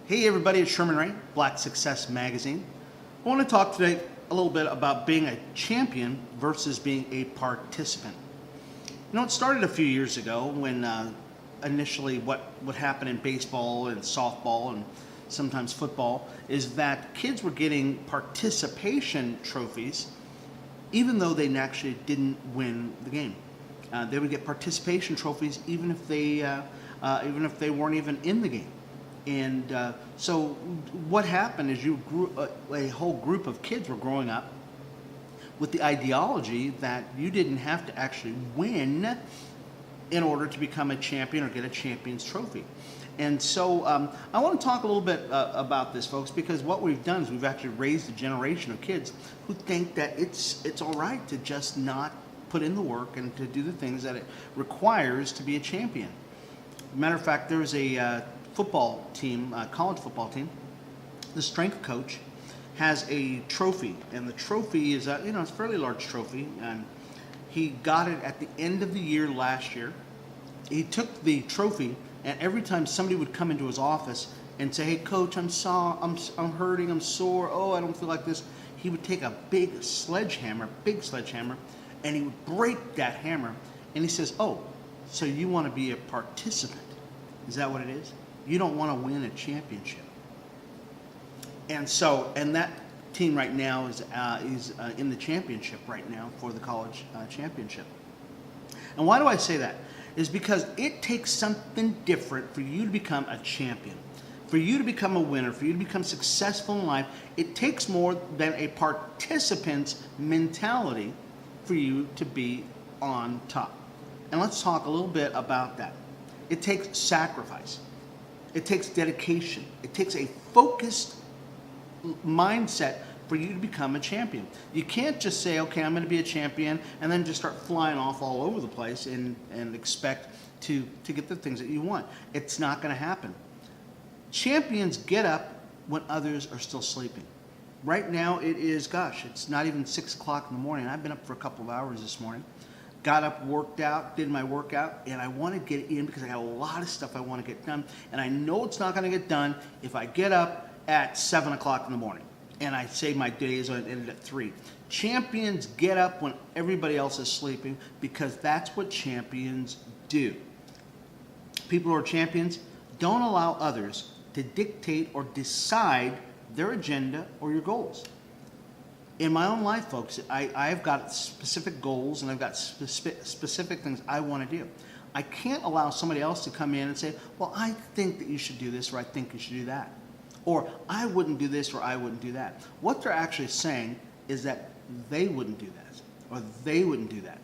Hey everybody, it's Sherman Ray, Black Success Magazine. I want to talk today a little bit about being a champion versus being a participant. You know, it started a few years ago when initially what would happen in baseball and softball and sometimes football is that kids were getting participation trophies even though they actually didn't win the game. They would get participation trophies even if they weren't even in the game. And so what happened is a whole group of kids were growing up with the ideology that you didn't have to actually win in order to become a champion or get a champion's trophy. And so I want to talk a little bit about this, folks, because what we've done is we've actually raised a generation of kids who think that it's all right to just not put in the work and to do the things that it requires to be a champion. Matter of fact, there's a football team, college football team. The strength coach has a trophy, and the trophy is it's a fairly large trophy, and he got it at the end of the year last year. He took the trophy, and every time somebody would come into his office and say, "Hey coach, I'm hurting, I'm sore, oh I don't feel like this," he would take a big sledgehammer, and he would break that hammer, and he says, "Oh, so you want to be a participant? Is that what it is? You don't want to win a championship." And that team right now is in the championship right now for the college championship. And why do I say that? Is because it takes something different for you to become a champion, for you to become a winner, for you to become successful in life. It takes more than a participant's mentality for you to be on top. And let's talk a little bit about that. It takes sacrifice. It takes dedication. It takes a focused mindset for you to become a champion. You can't just say, "Okay, I'm going to be a champion," and then just start flying off all over the place and expect to get the things that you want. It's not going to happen. Champions get up when others are still sleeping. Right now it is, it's not even 6 o'clock in the morning. I've been up for a couple of hours this morning. Got up, worked out, did my workout, and I want to get in because I got a lot of stuff I want to get done. And I know it's not going to get done if I get up at 7 o'clock in the morning and I say my day is going to end at 3. Champions get up when everybody else is sleeping because that's what champions do. People who are champions don't allow others to dictate or decide their agenda or your goals. In my own life, folks, I've got specific goals and I've got specific things I want to do. I can't allow somebody else to come in and say, "Well, I think that you should do this," or "I think you should do that," or "I wouldn't do this," or "I wouldn't do that." What they're actually saying is that they wouldn't do that, or they wouldn't do that.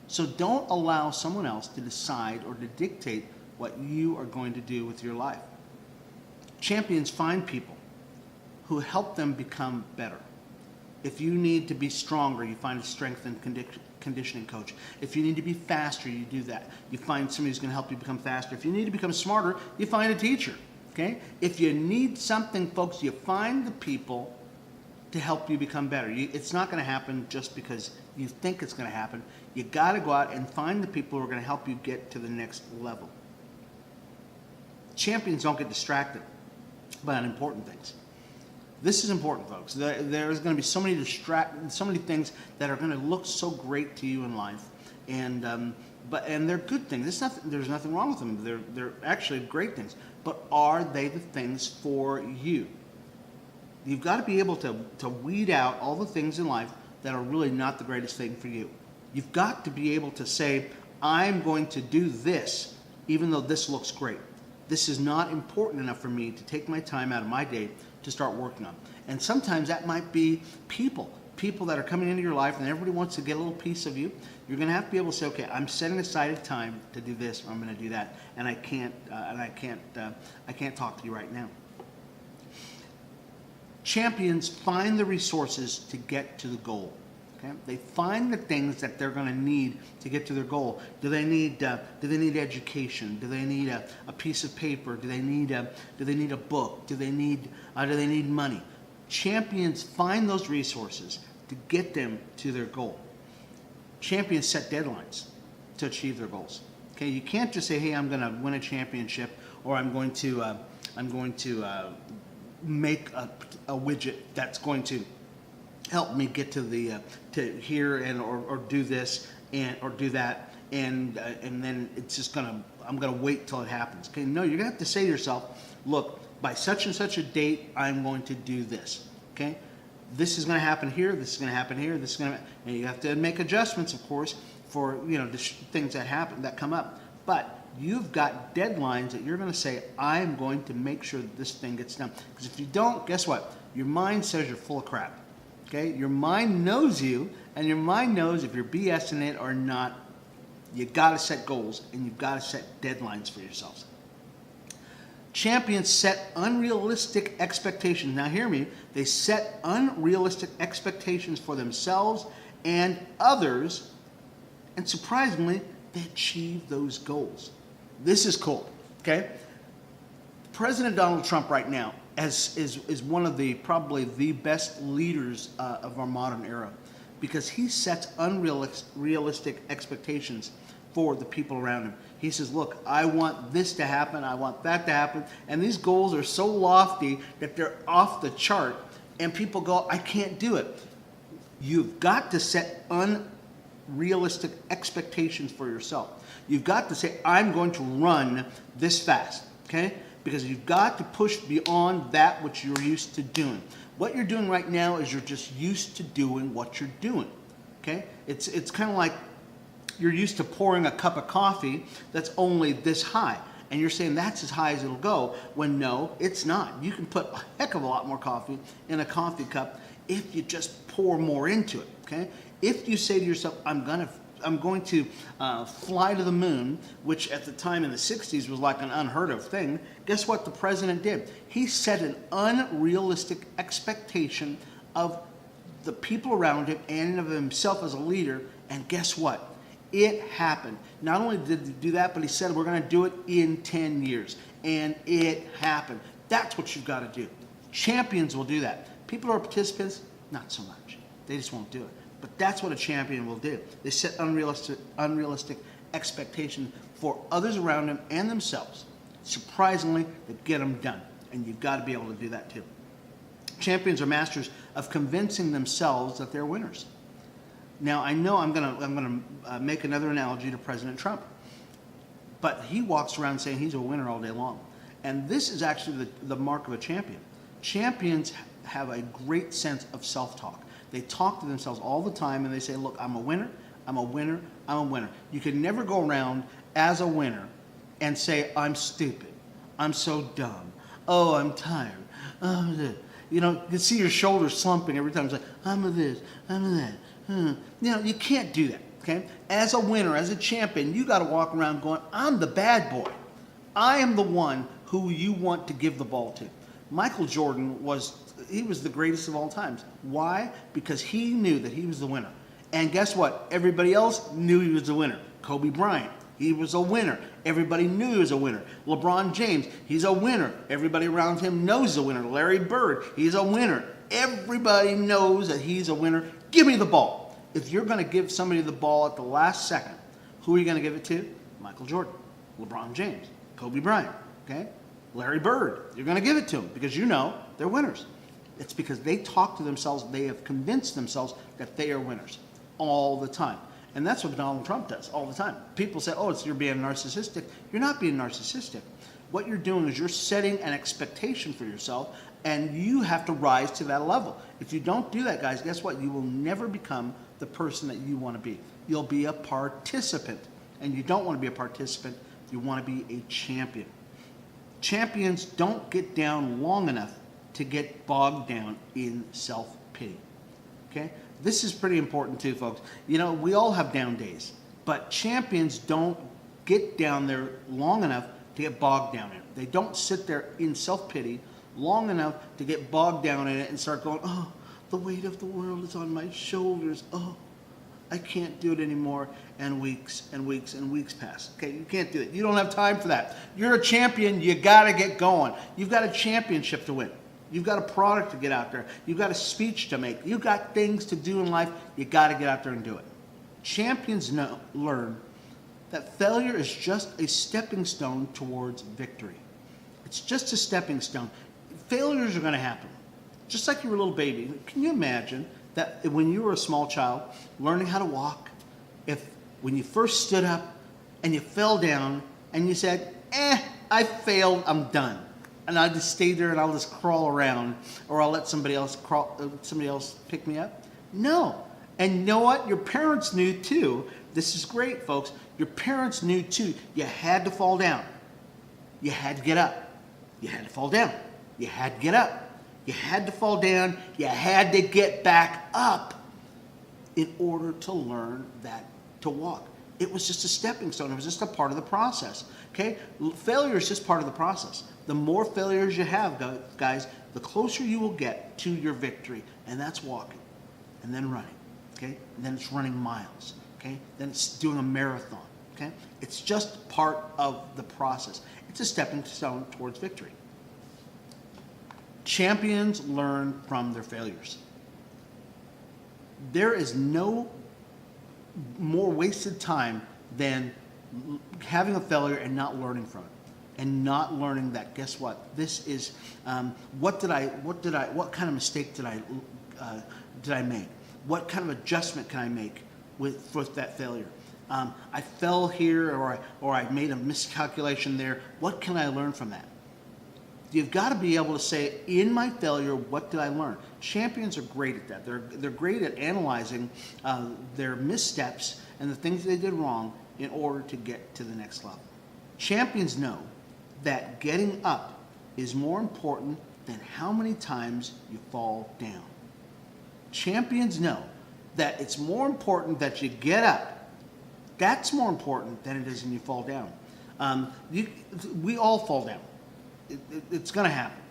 So don't allow someone else to decide or to dictate what you are going to do with your life. Champions find people who help them become better. If you need to be stronger, you find a strength and conditioning coach. If you need to be faster, you do that. You find somebody who's going to help you become faster. If you need to become smarter, you find a teacher. Okay? If you need something, folks, you find the people to help you become better. It's not going to happen just because you think it's going to happen. You got to go out and find the people who are going to help you get to the next level. Champions don't get distracted by unimportant things. This is important, folks. There's going to be so many things that are going to look so great to you in life, and they're good things. There's nothing wrong with them. They're actually great things. But are they the things for you? You've got to be able to weed out all the things in life that are really not the greatest thing for you. You've got to be able to say, "I'm going to do this, even though this looks great. This is not important enough for me to take my time out of my day to start working on." And sometimes that might be people that are coming into your life, and everybody wants to get a little piece of you. You're going to have to be able to say, "Okay, I'm setting aside time to do this, or I'm going to do that, and I can't talk to you right now." Champions find the resources to get to the goal. Okay? They find the things that they're going to need to get to their goal. Do they need education? Do they need a piece of paper? Do they need a book? Do they need money? Champions find those resources to get them to their goal. Champions set deadlines to achieve their goals. Okay, you can't just say, "Hey, I'm going to win a championship," or "I'm going to make a widget that's going to help me get to the to here and or do this and or do that, and then it's just I'm gonna wait till it happens. Okay, no, you're gonna have to say to yourself, look, by such and such a date, I'm going to do this. Okay, this is gonna happen here. This is gonna happen here. This is gonna, and you have to make adjustments, of course, for the things that happen that come up. But you've got deadlines that you're going to say, I'm going to make sure that this thing gets done. Because if you don't, guess what? Your mind says you're full of crap. Okay? Your mind knows you, and your mind knows if you're BSing it or not. You got to set goals, and you've got to set deadlines for yourselves. Champions set unrealistic expectations. Now hear me. They set unrealistic expectations for themselves and others, and surprisingly, they achieve those goals. This is cool, okay? President Donald Trump right now is one of the probably the best leaders of our modern era, because he sets unrealistic expectations for the people around him. He says, look, I want this to happen, I want that to happen, and these goals are so lofty that they're off the chart, and people go, I can't do it. You've got to set unrealistic expectations for yourself. You've got to say, I'm going to run this fast, okay? Because you've got to push beyond that which you're used to doing. What you're doing right now is you're just used to doing what you're doing, okay? It's kind of like you're used to pouring a cup of coffee that's only this high, and you're saying that's as high as it'll go, when no, it's not. You can put a heck of a lot more coffee in a coffee cup if you just pour more into it, okay? If you say to yourself, I'm going to fly to the moon, which at the time in the 60s was like an unheard of thing, guess what the president did? He set an unrealistic expectation of the people around him and of himself as a leader, and guess what? It happened. Not only did he do that, but he said, we're going to do it in 10 years, and it happened. That's what you've got to do. Champions will do that. People who are participants, not so much. They just won't do it. But that's what a champion will do. They set unrealistic expectations for others around them and themselves. Surprisingly, they get them done. And you've got to be able to do that too. Champions are masters of convincing themselves that they're winners. Now, I know I'm going to make another analogy to President Trump. But he walks around saying he's a winner all day long. And this is actually the mark of a champion. Champions have a great sense of self-talk. They talk to themselves all the time, and they say, look, I'm a winner, I'm a winner, I'm a winner. You can never go around as a winner and say, I'm stupid, I'm so dumb, oh, I'm tired, oh, this. You can see your shoulders slumping every time. It's like, I'm a this, I'm a that. You can't do that, okay? As a winner, as a champion, you got to walk around going, I'm the bad boy. I am the one who you want to give the ball to. Michael Jordan was the greatest of all times. Why? Because he knew that he was the winner. And guess what? Everybody else knew he was the winner. Kobe Bryant, he was a winner. Everybody knew he was a winner. LeBron James, he's a winner. Everybody around him knows he's a winner. Larry Bird, he's a winner. Everybody knows that he's a winner. Give me the ball. If you're going to give somebody the ball at the last second, who are you going to give it to? Michael Jordan, LeBron James, Kobe Bryant, okay? Larry Bird, you're going to give it to them because you know they're winners. It's because they talk to themselves, they have convinced themselves that they are winners all the time. And that's what Donald Trump does all the time. People say, oh, you're being narcissistic. You're not being narcissistic. What you're doing is you're setting an expectation for yourself, and you have to rise to that level. If you don't do that, guys, guess what? You will never become the person that you want to be. You'll be a participant, and you don't want to be a participant. You want to be a champion. Champions don't get down long enough to get bogged down in self-pity, okay? This is pretty important too, folks. We all have down days, but champions don't get down there long enough to get bogged down in it. They don't sit there in self-pity long enough to get bogged down in it and start going, oh, the weight of the world is on my shoulders. Oh, I can't do it anymore. And weeks and weeks and weeks pass. Okay, you can't do it. You don't have time for that. You're a champion. You got to get going. You've got a championship to win. You've got a product to get out there. You've got a speech to make. You've got things to do in life. You got to get out there and do it. Champions learn that failure is just a stepping stone towards victory. It's just a stepping stone. Failures are going to happen. Just like you were a little baby. Can you imagine that when you were a small child, learning how to walk, if when you first stood up and you fell down and you said, I failed, I'm done. And I'll just stay there and I'll just crawl around, or I'll let somebody else pick me up? No. And you know what? Your parents knew too. This is great, folks. Your parents knew too. You had to fall down. You had to get up. You had to fall down. You had to get up. You had to fall down. You had to get back up in order to learn that to walk. It was just a stepping stone. It was just a part of the process. Okay? Failure is just part of the process. The more failures you have, guys, the closer you will get to your victory. And that's walking. And then running. Okay? And then it's running miles. Okay? Then it's doing a marathon. Okay? It's just part of the process. It's a stepping stone towards victory. Champions learn from their failures. There is no more wasted time than having a failure and not learning from it, and not learning that, guess what, this is what kind of mistake did I make? What kind of adjustment can I make with that failure? I fell here, or I made a miscalculation there. What can I learn from that? You've got to be able to say, in my failure, what did I learn? Champions are great at that. They're great at analyzing their missteps and the things they did wrong in order to get to the next level. Champions know that getting up is more important than how many times you fall down. Champions know that it's more important that you get up. That's more important than it is when you fall down. We all fall down. It's going to happen.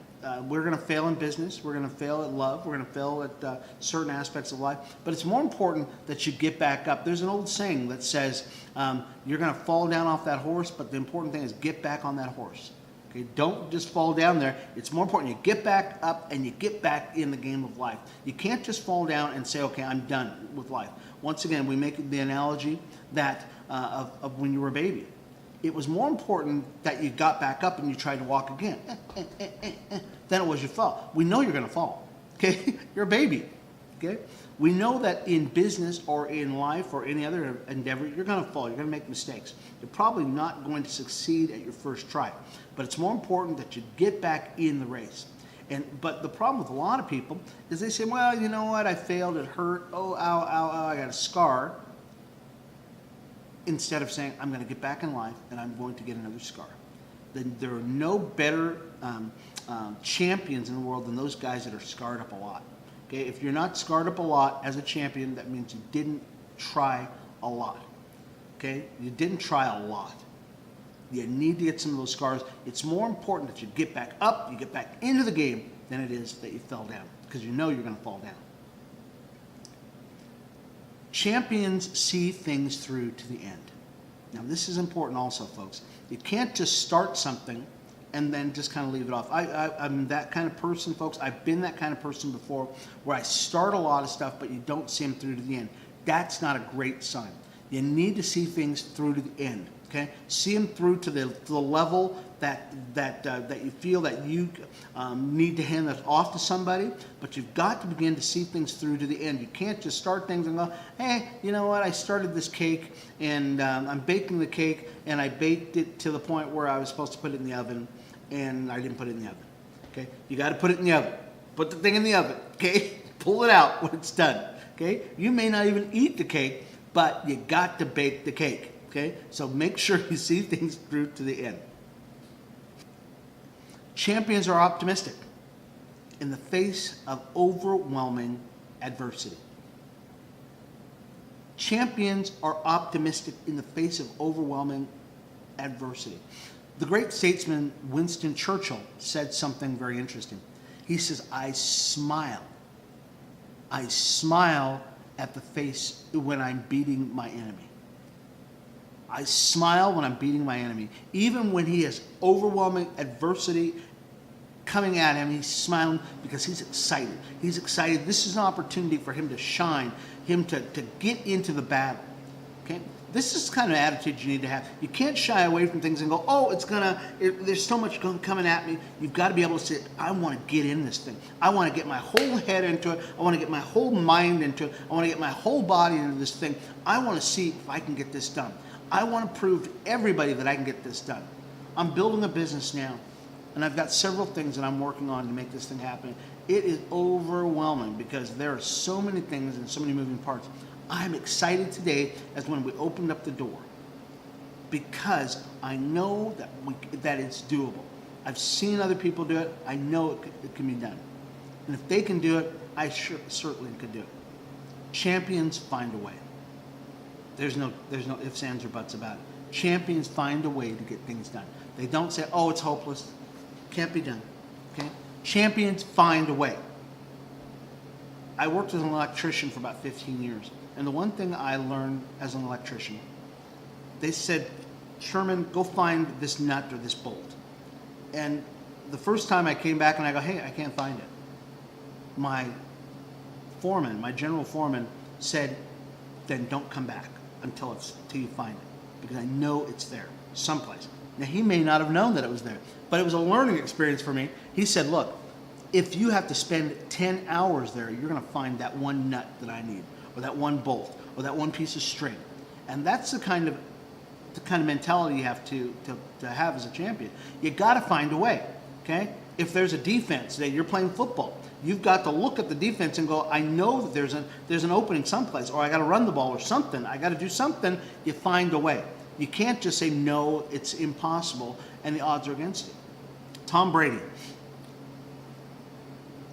We're going to fail in business. We're going to fail at love. We're going to fail at certain aspects of life. But it's more important that you get back up. There's an old saying that says you're going to fall down off that horse, but the important thing is get back on that horse. Okay? Don't just fall down there. It's more important you get back up and you get back in the game of life. You can't just fall down and say, okay, I'm done with life. Once again, we make the analogy that of when you were a baby. It was more important that you got back up and you tried to walk again than it was you fall. We know you're going to fall. Okay? You're a baby. Okay? We know that in business or in life or any other endeavor, you're going to fall. You're going to make mistakes. You're probably not going to succeed at your first try. But it's more important that you get back in the race. But the problem with a lot of people is they say, well, you know what? I failed. It hurt. Oh, ow, ow, ow. I got a scar. Instead of saying, I'm going to get back in life and I'm going to get another scar. Then there are no better champions in the world than those guys that are scarred up a lot. Okay? If you're not scarred up a lot as a champion, that means you didn't try a lot. Okay? You didn't try a lot. You need to get some of those scars. It's more important that you get back up, you get back into the game, than it is that you fell down, because you know you're going to fall down. Champions see things through to the end. Now, this is important also, folks. You can't just start something and then just kind of leave it off. I'm that kind of person, folks. I've been that kind of person before, where I start a lot of stuff, but you don't see them through to the end. That's not a great sign. You need to see things through to the end. Okay, see them through to the level that you feel that you need to hand that off to somebody, but you've got to begin to see things through to the end. You can't just start things and go, hey, you know what? I started this cake and I'm baking the cake, and I baked it to the point where I was supposed to put it in the oven, and I didn't put it in the oven. Okay, you got to put it in the oven. Put the thing in the oven. Okay, pull it out when it's done. Okay, you may not even eat the cake, but you got to bake the cake. Okay, so make sure you see things through to the end. Champions are optimistic in the face of overwhelming adversity. Champions are optimistic in the face of overwhelming adversity. The great statesman Winston Churchill said something very interesting. He says, I smile at the face when I'm beating my enemy. I smile when I'm beating my enemy. Even when he has overwhelming adversity coming at him, he's smiling because he's excited. He's excited. This is an opportunity for him to shine, him to get into the battle. Okay? This is the kind of attitude you need to have. You can't shy away from things and go, oh, there's so much coming at me. You've got to be able to say, I want to get in this thing. I want to get my whole head into it. I want to get my whole mind into it. I want to get my whole body into this thing. I want to see if I can get this done. I want to prove to everybody that I can get this done. I'm building a business now, and I've got several things that I'm working on to make this thing happen. It is overwhelming because there are so many things and so many moving parts. I'm excited today as when we opened up the door because I know that it's doable. I've seen other people do it. I know it can be done. And if they can do it, I certainly could do it. Champions find a way. There's no ifs, ands, or buts about it. Champions find a way to get things done. They don't say, oh, it's hopeless. Can't be done. Okay? Champions find a way. I worked as an electrician for about 15 years. And the one thing I learned as an electrician, they said, Sherman, go find this nut or this bolt. And the first time I came back and I go, hey, I can't find it. My general foreman said, then don't come back until you find it. Because I know it's there someplace. Now, he may not have known that it was there, but it was a learning experience for me. He said, look, if you have to spend 10 hours there, you're going to find that one nut that I need, or that one bolt, or that one piece of string. And that's the kind of mentality you have to have as a champion. You got to find a way, okay? If there's a defense, that you're playing football, you've got to look at the defense and go, I know that there's an opening someplace, or I got to run the ball or something. I got to do something. You find a way. You can't just say, no, it's impossible, and the odds are against you. Tom Brady,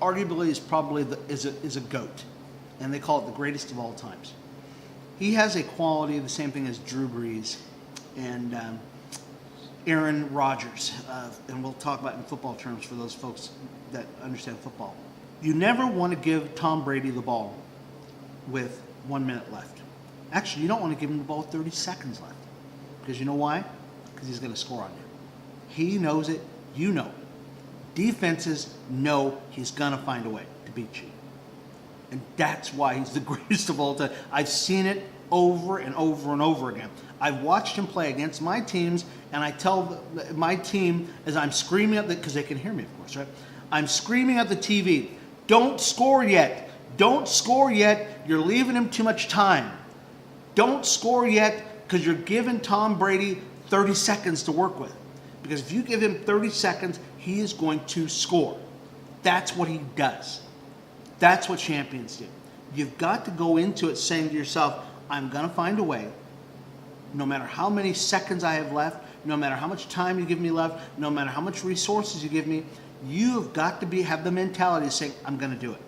arguably, is a GOAT, and they call it the greatest of all times. He has a quality, the same thing as Drew Brees and Aaron Rodgers, and we'll talk about it in football terms for those folks that understand football. You never want to give Tom Brady the ball with 1 minute left. Actually, you don't want to give him the ball with 30 seconds left. Because you know why? Because he's going to score on you. He knows it. You know it. Defenses know he's going to find a way to beat you. And that's why he's the greatest of all time. I've seen it over and over and over again. I've watched him play against my teams, and I tell my team as I'm screaming at because they can hear me, of course, right? I'm screaming at the TV, don't score yet. Don't score yet. You're leaving him too much time. Don't score yet because you're giving Tom Brady 30 seconds to work with. Because if you give him 30 seconds, he is going to score. That's what he does. That's what champions do. You've got to go into it saying to yourself, I'm going to find a way, no matter how many seconds I have left, no matter how much time you give me left, no matter how much resources you give me, you have got to have the mentality of saying, I'm going to do it.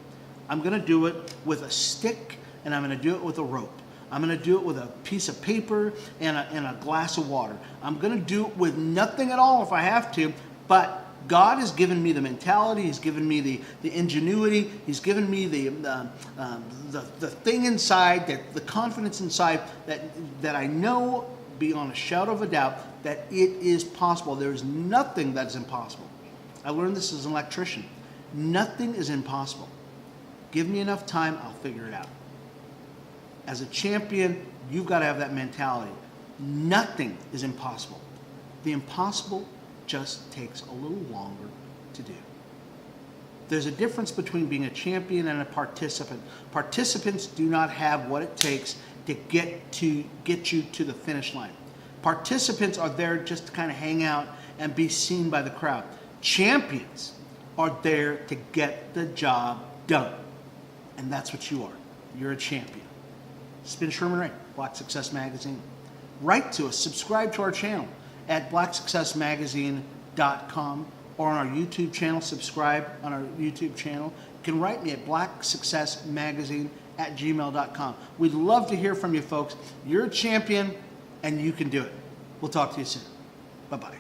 I'm going to do it with a stick, and I'm going to do it with a rope. I'm going to do it with a piece of paper and a glass of water. I'm going to do it with nothing at all if I have to, but God has given me the mentality. He's given me the ingenuity. He's given me the thing inside, the confidence inside that I know beyond a shadow of a doubt that it is possible. There is nothing that is impossible. I learned this as an electrician. Nothing is impossible. Give me enough time, I'll figure it out. As a champion, you've got to have that mentality. Nothing is impossible. The impossible just takes a little longer to do. There's a difference between being a champion and a participant. Participants do not have what it takes to get you to the finish line. Participants are there just to kind of hang out and be seen by the crowd. Champions are there to get the job done. And that's what you are. You're a champion. It's been Sherman Ray, Black Success Magazine. Write to us, subscribe to our channel at blacksuccessmagazine.com or on our YouTube channel. Subscribe on our YouTube channel. You can write me at blacksuccessmagazine@gmail.com. We'd love to hear from you folks. You're a champion and you can do it. We'll talk to you soon. Bye-bye.